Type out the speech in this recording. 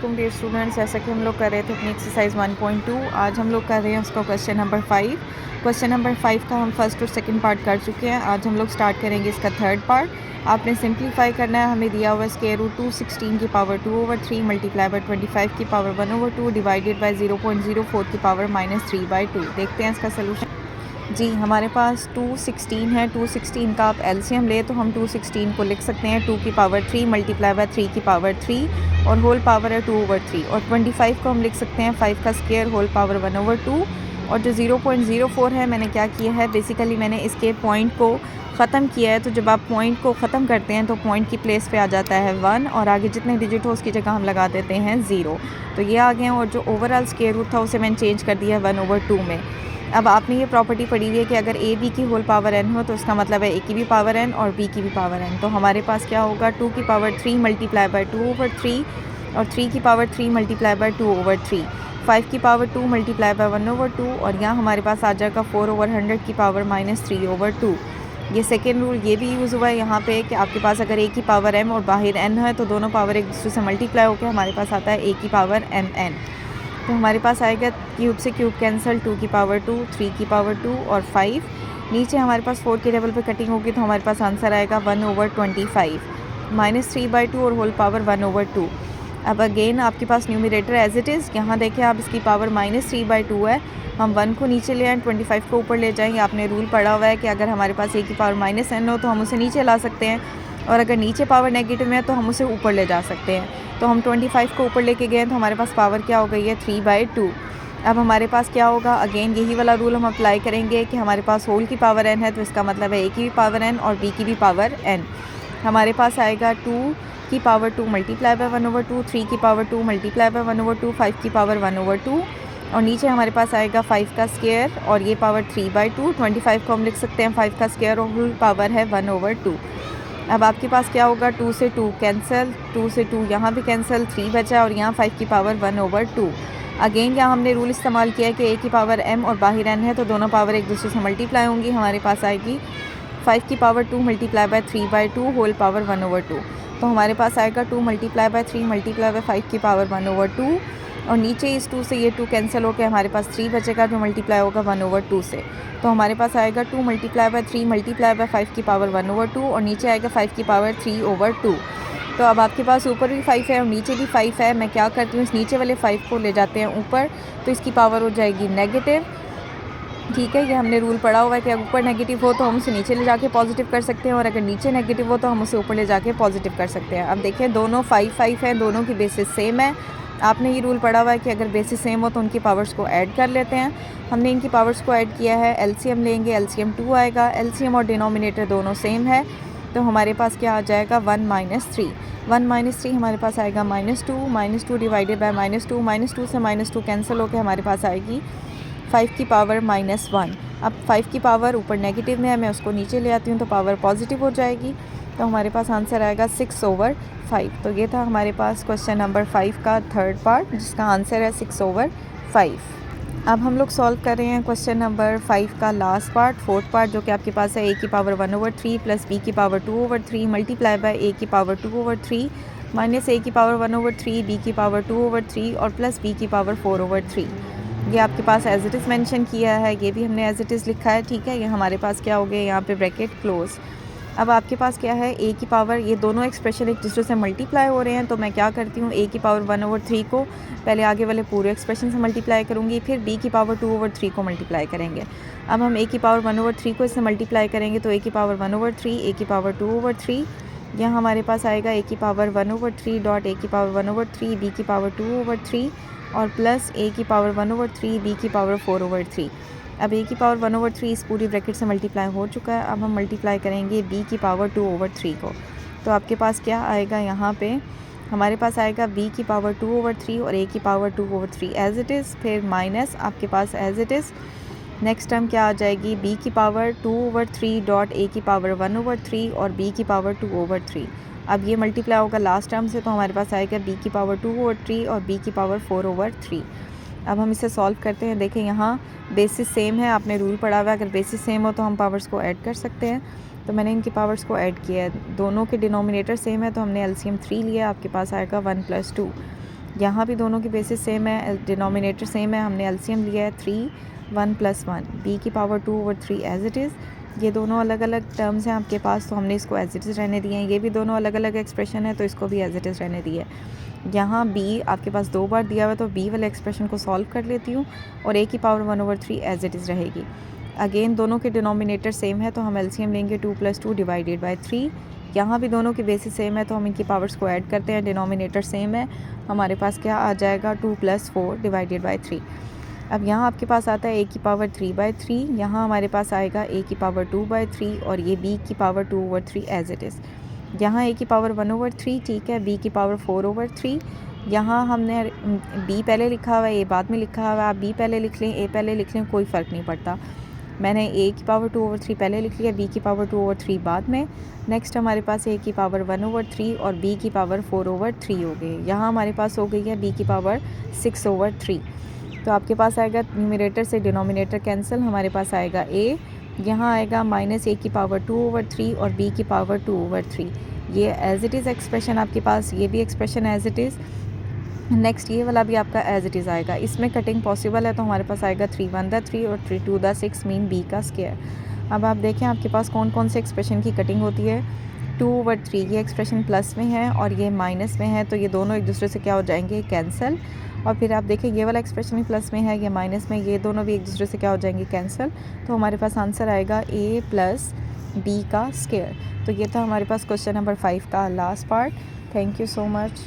वालेकुम dear students. जैसा कि हम लोग कर रहे थे अपनी एक्सरसाइज 1.2, आज हम लोग कर रहे हैं उसका क्वेश्चन नंबर 5। क्वेश्चन नंबर 5 का हम फर्स्ट और सेकंड पार्ट कर चुके हैं। आज हम लोग स्टार्ट करेंगे इसका थर्ड पार्ट। आपने सिंप्लीफाई करना है। हमें दिया हुआ स्क्वायर रूट 216 की पावर 2/3 मल्टीप्लाई बाय 25 की पावर 1/2 डिवाइडेड बाय 0.04 की पावर -3/2। देखते हैं इसका सोल्यूशन। जी, हमारे पास 216 है। 216 का आप एलसीएम ले तो हम 216 को लिख सकते हैं 2 की पावर 3 मल्टीप्लाई बाय 3 की पावर 3 और होल पावर है 2/3। और 25 को हम लिख सकते हैं 5 का स्क्वायर होल पावर 1/2। और जो 0.04 है, मैंने क्या किया है, बेसिकली मैंने इसके पॉइंट को ख़त्म किया है। तो जब आप पॉइंट को ख़त्म करते हैं तो पॉइंट की प्लेस पे आ जाता है 1 और आगे जितने डिजिट हो उसकी जगह हम लगा देते हैं 0। तो ये आ गए। और जो ओवरऑल स्क्वायर रूट था उसे मैंने चेंज कर दिया 1/2 में। अब आपने ये प्रॉपर्टी पढ़ी हुई है कि अगर ए बी की होल पावर n हो तो उसका मतलब है ए की भी पावर n और बी की भी पावर n। तो हमारे पास क्या होगा, 2 की पावर 3 मल्टीप्लाई बाय 2/3 और 3 की पावर 3 मल्टीप्लाई बाय 2/3, 5 की पावर 2 मल्टीप्लाई बाय 1/2 और यहाँ हमारे पास आ जाएगा 4/100 की पावर -3/2। ये सेकेंड रूल ये भी यूज़ हुआ है यहाँ पे कि आपके पास अगर ए की पावर m और बाहर n है तो दोनों पावर एक दूसरे से मल्टीप्लाई होकर हमारे पास आता है ए की पावर mn। तो हमारे पास आएगा क्यूब से क्यूब कैंसिल, 2 की पावर 2, 3 की पावर 2 और 5। नीचे हमारे पास 4 के टेबल पे कटिंग होगी तो हमारे पास आंसर आएगा 1/25 -3/2 और होल पावर 1/2। अब अगेन आपके पास न्यूमरेटर एज इट इज़। यहाँ देखें आप, इसकी पावर -3/2 है। हम 1 को नीचे ले आएँ, 25 को ऊपर ले जाएंगे। आपने रूल पढ़ा हुआ है कि अगर हमारे पास ए की पावर -n हो तो हम उसे नीचे ला सकते हैं और अगर नीचे पावर नेगेटिव में है तो हम उसे ऊपर ले जा सकते हैं। तो हम 25 को ऊपर लेके गए तो हमारे पास पावर क्या हो गई है 3/2। अब हमारे पास क्या होगा, अगेन यही वाला रूल हम अप्लाई करेंगे कि हमारे पास होल की पावर n है तो इसका मतलब है ए की भी पावर n और बी की भी पावर n। हमारे पास आएगा 2 की पावर 2 मल्टीप्लाई बाय 1/2, 3 की पावर 2 मल्टीप्लाई बाय 1/2, 5 की पावर 1/2 और नीचे हमारे पास आएगा 5 का स्क्वायर और ये पावर 3/2। 25 को हम लिख सकते हैं 5 का स्क्वायर और होल पावर है 1/2। अब आपके पास क्या होगा, 2 से 2 कैंसिल, 2 से 2 यहाँ भी कैंसिल, 3 बचा और यहाँ 5 की पावर 1/2। अगेन यहाँ हमने रूल इस्तेमाल किया है कि ए की पावर m और बाहर n है तो दोनों पावर एक दूसरे से मल्टीप्लाई होंगी। हमारे पास आएगी 5 की power 2 multiply by 3/2 whole power 1/2। तो हमारे पास आएगा 2 मल्टीप्लाई बाय 3 मल्टीप्लाई बाय 5 की पावर 1/2 और नीचे इस 2 से ये 2 कैंसिल होकर हमारे पास 3 बचेगा जो मल्टीप्लाई होगा 1/2 से। तो हमारे पास आएगा 2 मल्टीप्लाई बाय 3 मल्टीप्लाई बाय 5 की पावर 1/2 और नीचे आएगा 5 की पावर 3/2। तो अब आपके पास ऊपर भी 5 है और नीचे भी 5 है। मैं क्या करती हूँ, इस नीचे वाले 5 को ले जाते हैं ऊपर तो इसकी पावर हो जाएगी नेगेटिव। ठीक है, ये हमने रूल पढ़ा हुआ है कि अगर ऊपर नेगेटिव हो तो हम उसे नीचे ले जाके पॉजिटिव कर सकते हैं और अगर नीचे नेगेटिव हो तो हम उसे ऊपर ले जाके पॉजिटिव कर सकते हैं। अब देखिए दोनों 5 हैं, दोनों की बेसिस सेम है। आपने ये रूल पढ़ा हुआ है कि अगर बेसिस सेम हो तो उनकी पावर्स को ऐड कर लेते हैं। हमने इनकी पावर्स को ऐड किया है। एलसीएम लेंगे, एलसीएम 2 आएगा। एलसीएम और डिनोमिनेटर दोनों सेम है तो हमारे पास क्या आ जाएगा 1 - 3। 1 - 3 हमारे पास आएगा -2 डिवाइडेड बाय -2 से -2 कैंसिल होकर हमारे पास आएगी 5 की पावर -1। अब 5 की पावर ऊपर नेगेटिव में है, मैं उसको नीचे ले आती हूँ तो पावर पॉजिटिव हो जाएगी। तो हमारे पास आंसर आएगा 6/5। तो ये था हमारे पास क्वेश्चन नंबर 5 का थर्ड पार्ट जिसका आंसर है 6/5। अब हम लोग सॉल्व कर रहे हैं क्वेश्चन नंबर 5 का लास्ट पार्ट, फोर्थ पार्ट, जो कि आपके पास है ए की पावर 1/3 प्लस बी की पावर 2/3 मल्टीप्लाई बाय ए की पावर 2/3 माइनस ए की पावर 1/3 बी की पावर 2/3 और प्लस बी की पावर 4/3। ये आपके पास एज इट इज़ मेंशन किया है, ये भी हमने एज इट इज़ लिखा है। ठीक है, ये हमारे पास क्या हो गया, यहाँ पे ब्रैकेट क्लोज। अब आपके पास क्या है, ए की पावर, ये दोनों एक्सप्रेशन एक दूसरे से मल्टीप्लाई हो रहे हैं तो मैं क्या करती हूँ, ए की पावर 1/3 को पहले आगे वाले पूरे एक्सप्रेशन से मल्टीप्लाई करूँगी, फिर बी की पावर 2/3 को मल्टीप्लाई करेंगे। अब हम ए की पावर 1/3 को इससे मल्टीप्लाई करेंगे तो ए की पावर 1/3, ए की पावर 2/3, यहाँ हमारे पास आएगा ए की पावर 1/3 डॉट ए की पावर 1/3 बी की पावर 2/3 और प्लस ए की पावर 1/3 बी की पावर 4/3। अब ए की पावर 1/3 इस पूरी ब्रैकेट से मल्टीप्लाई हो चुका है। अब हम मल्टीप्लाई करेंगे बी की पावर 2/3 को। तो आपके पास क्या आएगा, यहाँ पे हमारे पास आएगा बी की पावर 2/3 और ए की पावर 2/3 एज इट इज़, फिर माइनस आपके पास as it is next term क्या आ जाएगी, बी की पावर 2/3 डॉट ए की पावर 1/3 और बी की पावर 2/3। अब ये मल्टीप्लाई होगा लास्ट टर्म से तो हमारे पास आएगा बी की पावर 2/3 और बी की पावर 4/3। अब हम इसे सॉल्व करते हैं। देखें यहाँ बेसिस सेम है, आपने रूल पढ़ा हुआ है अगर बेसिस सेम हो तो हम पावर्स को ऐड कर सकते हैं। तो मैंने इनकी पावर्स को ऐड किया है, दोनों के डिनोमिनेटर सेम है तो हमने एलसीएम 3 लिया। आपके पास आएगा 1 + 2। यहाँ भी दोनों की बेसिस सेम है, डिनोमिनेटर सेम है, हमने एलसीएम लिया है 3 1 + 1 b की पावर 2/3 एज इट इज़। ये दोनों अलग अलग टर्म्स हैं आपके पास, तो हमने इसको एज इट इज़ रहने दिए हैं। ये भी दोनों अलग अलग एक्सप्रेशन है, तो इसको भी एज इट इज़ रहने दिया है। यहाँ b आपके पास 2 बार दिया हुआ है, तो b वाले एक्सप्रेशन को सॉल्व कर लेती हूँ और a की पावर 1/3 एज इट इज़ रहेगी। अगेन दोनों के डिनोमिनेटर सेम है, तो हम एलसीएम लेंगे 2 + 2 / 3। यहाँ भी दोनों की बेसिस सेम है, तो हम इनकी पावर्स को ऐड करते हैं, डिनोमिनेटर सेम है, हमारे पास क्या आ जाएगा 2 + 4 / 3। अब यहाँ आपके पास आता है a की पावर 3/3, यहाँ हमारे पास आएगा a की पावर 2/3 और ये b की पावर 2/3 एज इट इज़। यहाँ a की पावर 1/3, ठीक है, b की पावर 4/3। यहाँ हमने b पहले लिखा हुआ है, a बाद में लिखा हुआ है, आप b पहले लिख लें, a पहले लिख लें, कोई फ़र्क नहीं पड़ता। मैंने a की पावर 2/3 पहले लिख लिया, b की पावर 2/3 बाद में। नेक्स्ट हमारे पास a की पावर 1/3 और b की पावर 4/3 हो गई। यहाँ हमारे पास हो गई है b की पावर 6/3। तो आपके पास आएगा न्यूमरेटर से डिनोमिनेटर कैंसिल, हमारे पास आएगा a, यहाँ आएगा -a की पावर 2/3 और b की पावर 2/3। ये एज इट इज़ एक्सप्रेशन आपके पास, ये भी expression as it is. Next ये वाला भी आपका एज इट इज़ आएगा। इसमें कटिंग पॉसिबल है, तो हमारे पास आएगा 3 × 1 = 3 और 3 × 2 = 6 मीन b का स्क्वायर। अब आप देखें आपके पास कौन कौन से एक्सप्रेशन की कटिंग होती है। 2/3 ये एक्सप्रेशन प्लस में है और ये माइनस में है, तो ये दोनों एक दूसरे से क्या हो जाएंगे, कैंसिल। और फिर आप देखें ये वाला एक्सप्रेशन भी प्लस में है, ये माइनस में, ये दोनों भी एक दूसरे से क्या हो जाएंगे, कैंसिल। तो हमारे पास आंसर आएगा a + b का स्क्वायर। तो ये था हमारे पास क्वेश्चन नंबर 5 का last part. Thank you so much.